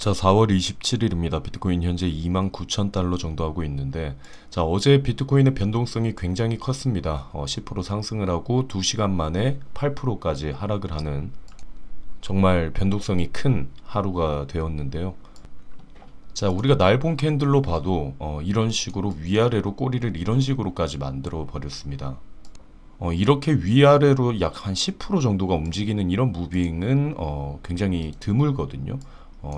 자, 4월 27일입니다. 비트코인 현재 29,000달러 정도 하고 있는데, 자, 어제 비트코인의 변동성이 굉장히 컸습니다. 10% 상승을 하고 2시간 만에 8%까지 하락을 하는 정말 변동성이 큰 하루가 되었는데요. 자, 우리가 날봉 캔들로 봐도 이런 식으로 위아래로 꼬리를 이런 식으로까지 만들어 버렸습니다. 이렇게 위아래로 약 한 10% 정도가 움직이는 이런 무빙은 굉장히 드물거든요.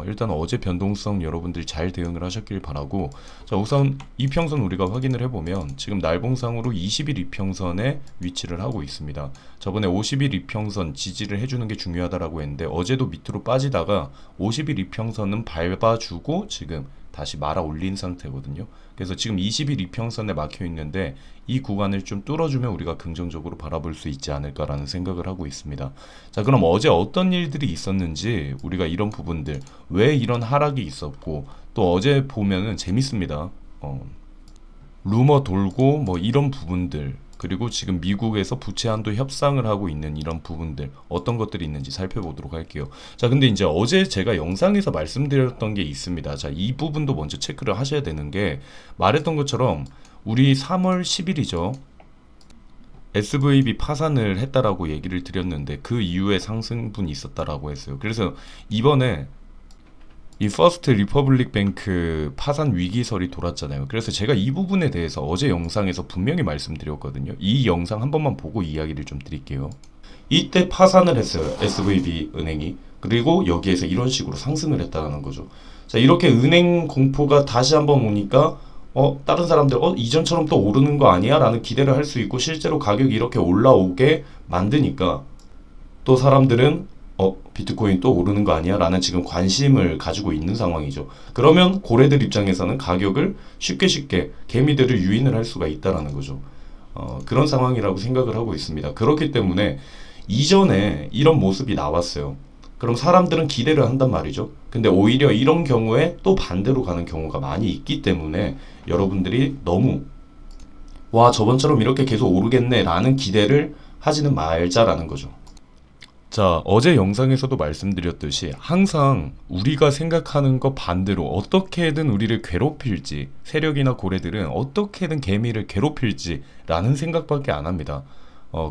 일단 어제 변동성 여러분들이 잘 대응을 하셨길 바라고, 자, 우선 이평선 우리가 확인을 해보면 지금 날봉상으로 20일 이평선에 위치를 하고 있습니다. 저번에 50일 이평선 지지를 해주는 게 중요하다라고 했는데 어제도 밑으로 빠지다가 50일 이평선은 밟아주고 지금 다시 말아 올린 상태거든요. 그래서 지금 20일 이평선에 막혀 있는데 이 구간을 좀 뚫어주면 우리가 긍정적으로 바라볼 수 있지 않을까라는 생각을 하고 있습니다. 자, 그럼 어제 어떤 일들이 있었는지 우리가 이런 부분들, 왜 이런 하락이 있었고, 또 어제 보면은 재밌습니다. 루머 돌고 뭐 이런 부분들, 그리고 지금 미국에서 부채 한도 협상을 하고 있는 이런 부분들, 어떤 것들이 있는지 살펴보도록 할게요. 자, 근데 이제 어제 제가 영상에서 말씀드렸던 게 있습니다. 자, 이 부분도 먼저 체크를 하셔야 되는 게, 말했던 것처럼 우리 3월 10일이죠. SVB 파산을 했다라고 얘기를 드렸는데 그 이후에 상승분이 있었다라고 했어요. 그래서 이번에 이 퍼스트 리퍼블릭 뱅크 파산 위기설이 돌았잖아요. 그래서 제가 이 부분에 대해서 어제 영상에서 분명히 말씀드렸거든요. 이 영상 한 번만 보고 이야기를 좀 드릴게요. 이때 파산을 했어요. SVB 은행이. 그리고 여기에서 이런 식으로 상승을 했다는 거죠. 자, 이렇게 은행 공포가 다시 한번 오니까 다른 사람들 이전처럼 또 오르는 거 아니야? 라는 기대를 할 수 있고, 실제로 가격이 이렇게 올라오게 만드니까 또 사람들은 비트코인 또 오르는 거 아니야? 라는 지금 관심을 가지고 있는 상황이죠. 그러면 고래들 입장에서는 가격을 쉽게 개미들을 유인을 할 수가 있다라는 거죠. 그런 상황이라고 생각을 하고 있습니다. 그렇기 때문에 이전에 이런 모습이 나왔어요. 그럼 사람들은 기대를 한단 말이죠. 근데 오히려 이런 경우에 또 반대로 가는 경우가 많이 있기 때문에 여러분들이 너무 와, 저번처럼 이렇게 계속 오르겠네 라는 기대를 하지는 말자라는 거죠. 자, 어제 영상에서도 말씀드렸듯이 항상 우리가 생각하는 것 반대로 어떻게든 우리를 괴롭힐지, 세력이나 고래들은 어떻게든 개미를 괴롭힐지 라는 생각밖에 안 합니다.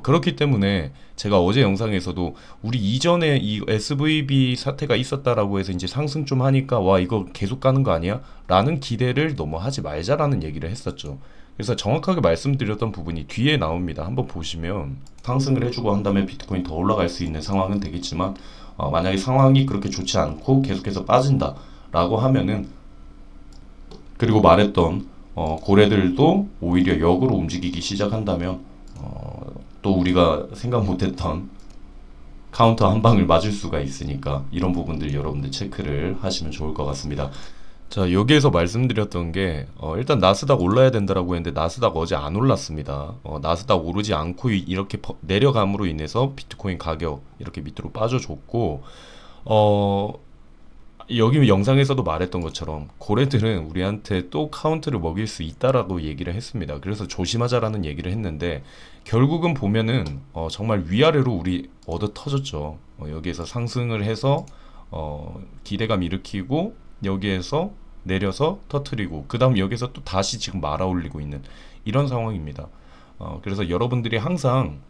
그렇기 때문에 제가 어제 영상에서도 우리 이전에 이 SVB 사태가 있었다라고 해서 이제 상승 좀 하니까 와, 이거 계속 가는 거 아니야? 라는 기대를 너무 하지 말자라는 얘기를 했었죠. 그래서 정확하게 말씀드렸던 부분이 뒤에 나옵니다. 한번 보시면 상승을 해주고 한 다음에 비트코인 더 올라갈 수 있는 상황은 되겠지만, 만약에 상황이 그렇게 좋지 않고 계속해서 빠진다라고 하면은, 그리고 말했던 고래들도 오히려 역으로 움직이기 시작한다면 또 우리가 생각 못했던 카운터 한 방을 맞을 수가 있으니까 이런 부분들 여러분들 체크를 하시면 좋을 것 같습니다. 자, 여기에서 말씀드렸던 게 일단 나스닥 올라야 된다라고 했는데 나스닥 어제 안 올랐습니다. 나스닥 오르지 않고 이렇게 내려감으로 인해서 비트코인 가격 이렇게 밑으로 빠져줬고, 여기 영상에서도 말했던 것처럼 고래들은 우리한테 또 카운트를 먹일 수 있다라고 얘기를 했습니다. 그래서 조심하자라는 얘기를 했는데 결국은 보면은 정말 위아래로 우리 얻어 터졌죠. 여기에서 상승을 해서 기대감 일으키고 여기에서 내려서 터트리고 그 다음 여기서 또 다시 지금 말아 올리고 있는 이런 상황입니다. 그래서 여러분들이 항상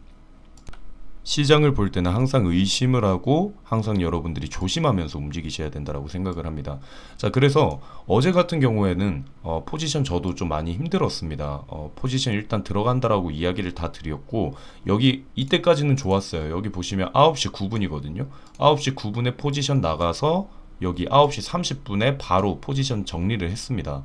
시장을 볼 때는 항상 의심을 하고 항상 여러분들이 조심하면서 움직이셔야 된다라고 생각을 합니다. 자, 그래서 어제 같은 경우에는 포지션 저도 좀 많이 힘들었습니다. 포지션 일단 들어간다라고 이야기를 다 드렸고, 여기 이때까지는 좋았어요. 여기 보시면 9시 9분이거든요. 9시 9분에 포지션 나가서 여기 9시 30분에 바로 포지션 정리를 했습니다.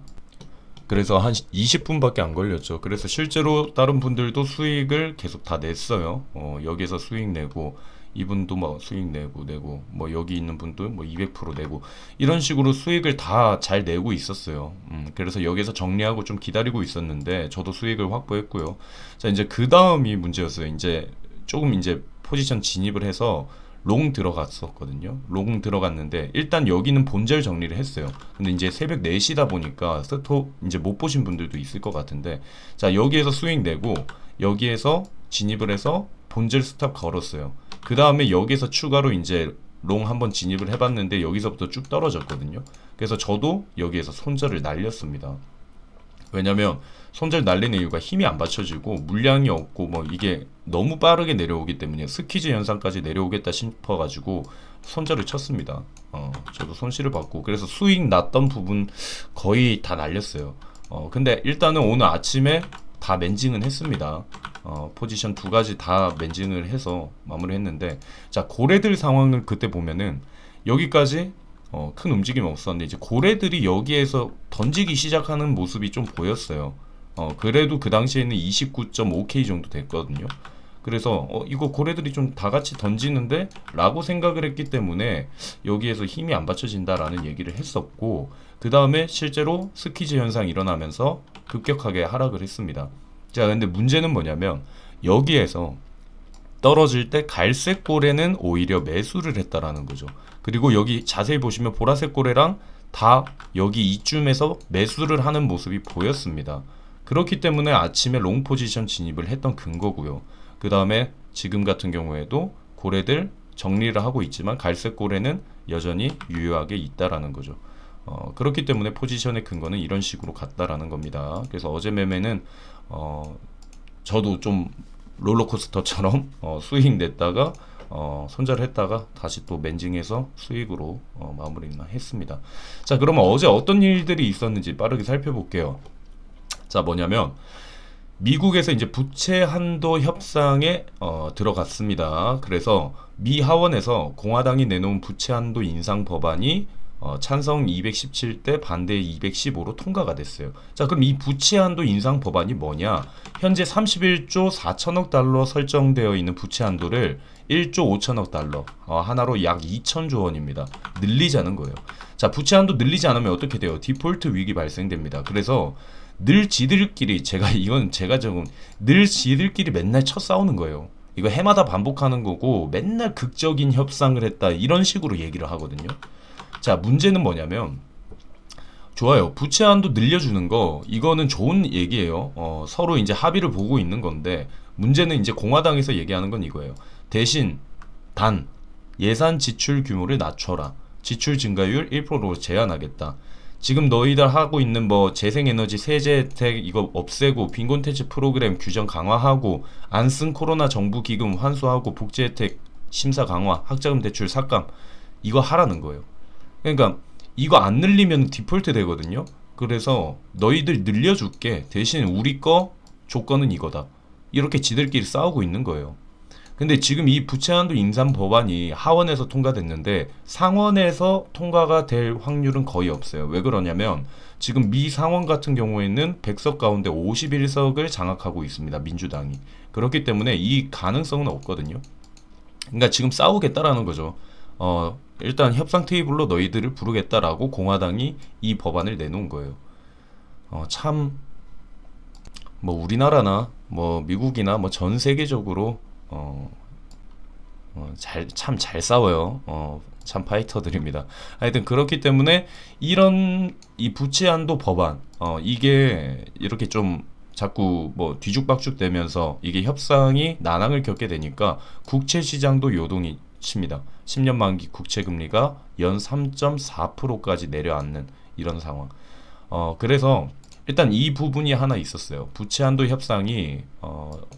그래서 한 20분밖에 안 걸렸죠. 그래서 실제로 다른 분들도 수익을 계속 다 냈어요. 여기에서 수익 내고, 이분도 뭐 수익 내고, 뭐 여기 있는 분도 뭐 200% 내고, 이런 식으로 수익을 다 잘 내고 있었어요. 그래서 여기서 정리하고 좀 기다리고 있었는데, 저도 수익을 확보했고요. 자, 이제 그 다음이 문제였어요. 이제 조금 이제 포지션 진입을 해서 롱 들어갔었거든요. 롱 들어갔는데 일단 여기는 본절 정리를 했어요. 근데 이제 새벽 4시다 보니까 스톱 이제 못 보신 분들도 있을 것 같은데, 자, 여기에서 수익 내고 여기에서 진입을 해서 본절 스탑 걸었어요. 그 다음에 여기에서 추가로 이제 롱 한번 진입을 해봤는데 여기서부터 쭉 떨어졌거든요. 그래서 저도 여기에서 손절을 날렸습니다. 왜냐면 손절 날리는 이유가 힘이 안 받쳐지고 물량이 없고 뭐 이게 너무 빠르게 내려오기 때문에 스퀴즈 현상까지 내려오겠다 싶어가지고 손절을 쳤습니다. 저도 손실을 받고 그래서 수익 났던 부분 거의 다 날렸어요. 근데 일단은 오늘 아침에 다 맨징은 했습니다. 포지션 두 가지 다 맨징을 해서 마무리했는데, 자 고래들 상황을 그때 보면은 여기까지 큰 움직임 없었는데 이제 고래들이 여기에서 던지기 시작하는 모습이 좀 보였어요. 그래도 그 당시에는 29.5K 정도 됐거든요. 그래서 이거 고래들이 좀 다 같이 던지는데 라고 생각을 했기 때문에 여기에서 힘이 안 받쳐진다라는 얘기를 했었고, 그 다음에 실제로 스퀴즈 현상이 일어나면서 급격하게 하락을 했습니다. 자 근데 문제는 뭐냐면 여기에서 떨어질 때 갈색 고래는 오히려 매수를 했다라는 거죠. 그리고 여기 자세히 보시면 보라색 고래랑 다 여기 이쯤에서 매수를 하는 모습이 보였습니다. 그렇기 때문에 아침에 롱 포지션 진입을 했던 근거고요. 그 다음에 지금 같은 경우에도 고래들 정리를 하고 있지만 갈색 고래는 여전히 유효하게 있다라는 거죠. 그렇기 때문에 포지션의 근거는 이런 식으로 갔다라는 겁니다. 그래서 어제 매매는 저도 좀 롤러코스터처럼 수익 냈다가 손절했다가 다시 또 맨징해서 수익으로 마무리나 했습니다. 자 그러면 어제 어떤 일들이 있었는지 빠르게 살펴볼게요. 자 뭐냐면 미국에서 이제 부채 한도 협상에 들어갔습니다. 그래서 미 하원에서 공화당이 내놓은 부채 한도 인상 법안이 찬성 217대 반대 215로 통과가 됐어요. 자 그럼 이 부채 한도 인상 법안이 뭐냐? 현재 31조 4천억 달러 설정되어 있는 부채 한도를 1조 5천억 달러 하나로 약 2천조 원입니다. 늘리자는 거예요. 자 부채 한도 늘리지 않으면 어떻게 돼요? 디폴트 위기 발생됩니다. 그래서 늘 지들끼리 제가 적은 늘 지들끼리 맨날 쳐 싸우는 거예요. 이거 해마다 반복하는 거고 맨날 극적인 협상을 했다 이런 식으로 얘기를 하거든요. 자 문제는 뭐냐면 좋아요. 부채 한도 늘려주는 거 이거는 좋은 얘기예요. 서로 이제 합의를 보고 있는 건데 문제는 이제 공화당에서 얘기하는 건 이거예요. 대신 단 예산 지출 규모를 낮춰라. 지출 증가율 1%로 제한하겠다. 지금 너희들 하고 있는 뭐 재생에너지 세제 혜택 이거 없애고 빈곤퇴치 프로그램 규정 강화하고 안 쓴 코로나 정부 기금 환수하고 복지 혜택 심사 강화 학자금 대출 삭감 이거 하라는 거예요. 그러니까 이거 안 늘리면 디폴트 되거든요. 그래서 너희들 늘려줄게. 대신 우리 거 조건은 이거다. 이렇게 지들끼리 싸우고 있는 거예요. 근데 지금 이 부채 한도 인상 법안이 하원에서 통과됐는데 상원에서 통과가 될 확률은 거의 없어요. 왜 그러냐면 지금 미 상원 같은 경우에는 100석 가운데 51석을 장악하고 있습니다. 민주당이. 그렇기 때문에 이 가능성은 없거든요. 그러니까 지금 싸우겠다라는 거죠. 일단 협상 테이블로 너희들을 부르겠다라고 공화당이 이 법안을 내놓은 거예요. 참 뭐 우리나라나 뭐 미국이나 뭐 전 세계적으로 참 잘 싸워요. 참 파이터들입니다. 하여튼 그렇기 때문에 이런 이 부채 한도 법안 이게 이렇게 좀 자꾸 뭐 뒤죽박죽 되면서 이게 협상이 난항을 겪게 되니까 국채 시장도 요동이 칩니다. 10년 만기 국채 금리가 연 3.4%까지 내려앉는 이런 상황. 그래서 일단 이 부분이 하나 있었어요. 부채 한도 협상이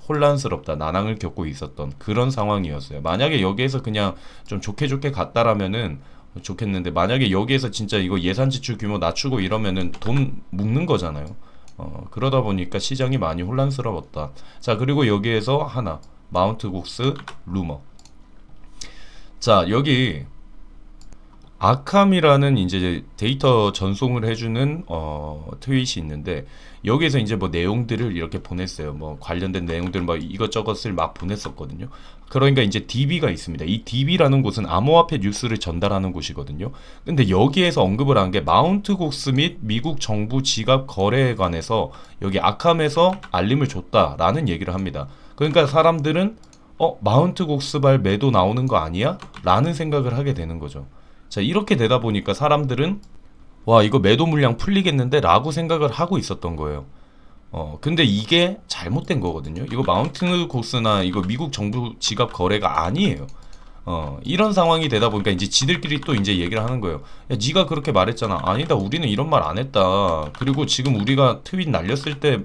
혼란스럽다, 난항을 겪고 있었던 그런 상황이었어요. 만약에 여기에서 그냥 좀 좋게 갔다라면은 좋겠는데 만약에 여기에서 진짜 이거 예산 지출 규모 낮추고 이러면은 돈 묵는 거잖아요. 그러다 보니까 시장이 많이 혼란스러웠다. 자 그리고 여기에서 하나 마운트 곡스 루머. 자 여기 아캄이라는 이제 데이터 전송을 해주는 트윗이 있는데 여기에서 이제 뭐 내용들을 이렇게 보냈어요. 뭐 관련된 내용들 막 이것저것을 막 보냈었거든요. 그러니까 이제 DB가 있습니다. 이 DB라는 곳은 암호화폐 뉴스를 전달하는 곳이거든요. 근데 여기에서 언급을 한 게 마운트 곡스 및 미국 정부 지갑 거래에 관해서 여기 아캄에서 알림을 줬다라는 얘기를 합니다. 그러니까 사람들은 마운트 곡스발 매도 나오는 거 아니야? 라는 생각을 하게 되는 거죠. 자 이렇게 되다 보니까 사람들은 와 이거 매도 물량 풀리겠는데 라고 생각을 하고 있었던 거예요. 근데 이게 잘못된 거거든요. 이거 마운트 곡스나 이거 미국 정부 지갑 거래가 아니에요. 이런 상황이 되다 보니까 이제 지들끼리 또 이제 얘기를 하는 거예요. 야, 네가 그렇게 말했잖아. 아니다, 우리는 이런 말 안 했다. 그리고 지금 우리가 트윗 날렸을 때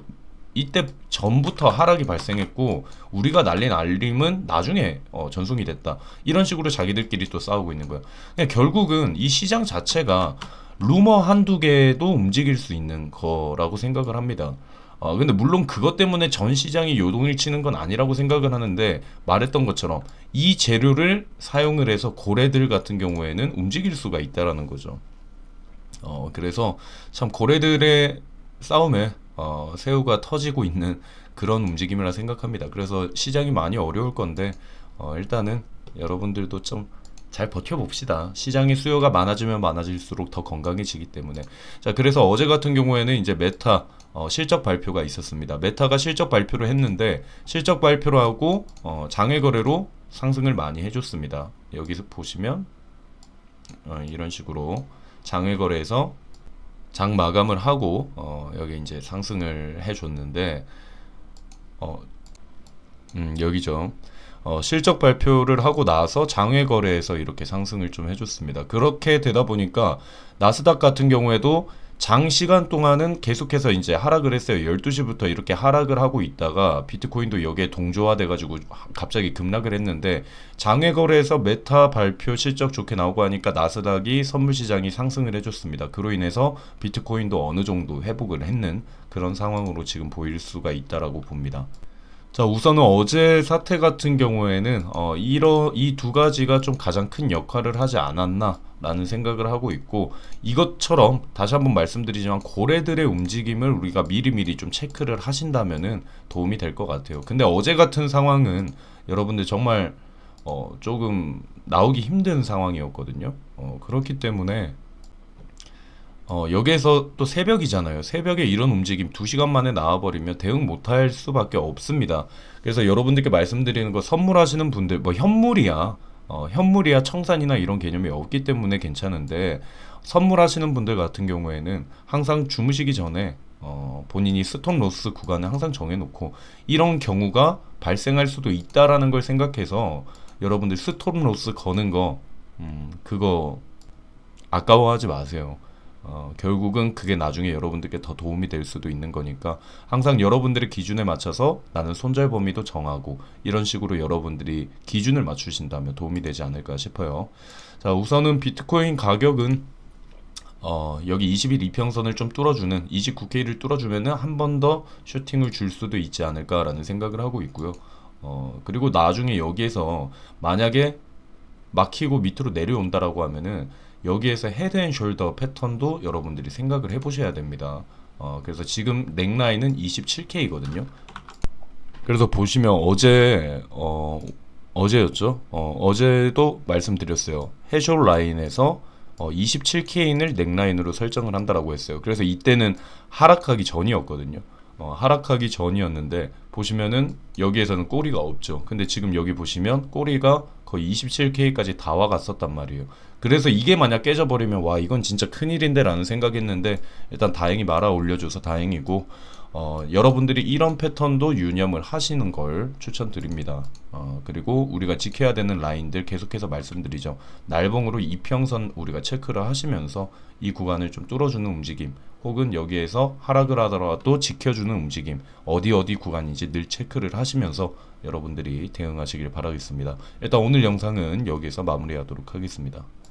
이때 전부터 하락이 발생했고 우리가 날린 알림은 나중에 전송이 됐다. 이런 식으로 자기들끼리 또 싸우고 있는 거예요. 그냥 결국은 이 시장 자체가 루머 한두 개도 움직일 수 있는 거라고 생각을 합니다. 근데 물론 그것 때문에 전 시장이 요동을 치는 건 아니라고 생각을 하는데 말했던 것처럼 이 재료를 사용을 해서 고래들 같은 경우에는 움직일 수가 있다라는 거죠. 그래서 참 고래들의 싸움에 새우가 터지고 있는 그런 움직임이라 생각합니다. 그래서 시장이 많이 어려울 건데 일단은 여러분들도 좀 잘 버텨봅시다. 시장의 수요가 많아지면 많아질수록 더 건강해지기 때문에. 자, 그래서 어제 같은 경우에는 이제 메타 실적 발표가 있었습니다. 메타가 실적 발표를 했는데 실적 발표를 하고 장외 거래로 상승을 많이 해줬습니다. 여기서 보시면 이런 식으로 장외 거래에서 장 마감을 하고 여기 이제 상승을 해줬는데 여기죠. 실적 발표를 하고 나서 장외 거래에서 이렇게 상승을 좀 해줬습니다. 그렇게 되다 보니까 나스닥 같은 경우에도 장시간 동안은 계속해서 이제 하락을 했어요. 12시부터 이렇게 하락을 하고 있다가 비트코인도 여기에 동조화돼 가지고 갑자기 급락을 했는데 장외 거래에서 메타 발표 실적 좋게 나오고 하니까 나스닥이 선물 시장이 상승을 해줬습니다. 그로 인해서 비트코인도 어느 정도 회복을 했는 그런 상황으로 지금 보일 수가 있다라고 봅니다. 자, 우선은 어제 사태 같은 경우에는 이 두 가지가 좀 가장 큰 역할을 하지 않았나라는 생각을 하고 있고 이것처럼 다시 한번 말씀드리지만 고래들의 움직임을 우리가 미리미리 좀 체크를 하신다면은 도움이 될 것 같아요. 근데 어제 같은 상황은 여러분들 정말 조금 나오기 힘든 상황이었거든요. 그렇기 때문에 여기에서 또 새벽이잖아요. 새벽에 이런 움직임 2시간 만에 나와버리면 대응 못할 수밖에 없습니다. 그래서 여러분들께 말씀드리는 거 선물하시는 분들, 뭐 현물이야 청산이나 이런 개념이 없기 때문에 괜찮은데 선물하시는 분들 같은 경우에는 항상 주무시기 전에 본인이 스톱 로스 구간을 항상 정해놓고 이런 경우가 발생할 수도 있다라는 걸 생각해서 여러분들 스톱 로스 거는 거 그거 아까워하지 마세요. 결국은 그게 나중에 여러분들께 더 도움이 될 수도 있는 거니까 항상 여러분들의 기준에 맞춰서 나는 손절 범위도 정하고 이런 식으로 여러분들이 기준을 맞추신다면 도움이 되지 않을까 싶어요. 자, 우선은 비트코인 가격은 여기 20일 이평선을 좀 뚫어주는 29K를 뚫어주면은 한 번 더 슈팅을 줄 수도 있지 않을까라는 생각을 하고 있고요. 그리고 나중에 여기에서 만약에 막히고 밑으로 내려온다라고 하면은 여기에서 헤드 앤 숄더 패턴도 여러분들이 생각을 해보셔야 됩니다. 그래서 지금 넥라인은 27K거든요. 그래서 보시면 어제였죠. 어제도 말씀드렸어요. 해쇼 라인에서 27K를 넥라인으로 설정을 한다라고 했어요. 그래서 이때는 하락하기 전이었거든요. 하락하기 전이었는데 보시면은 여기에서는 꼬리가 없죠. 근데 지금 여기 보시면 꼬리가 거의 27K까지 다 와갔었단 말이에요. 그래서 이게 만약 깨져버리면 와 이건 진짜 큰일인데 라는 생각했는데 일단 다행히 말아 올려줘서 다행이고 여러분들이 이런 패턴도 유념을 하시는 걸 추천드립니다. 그리고 우리가 지켜야 되는 라인들 계속해서 말씀드리죠. 날봉으로 이평선 우리가 체크를 하시면서 이 구간을 좀 뚫어주는 움직임 혹은 여기에서 하락을 하더라도 지켜주는 움직임 어디 구간인지 늘 체크를 하시면서 여러분들이 대응하시길 바라겠습니다. 일단 오늘 영상은 여기에서 마무리하도록 하겠습니다.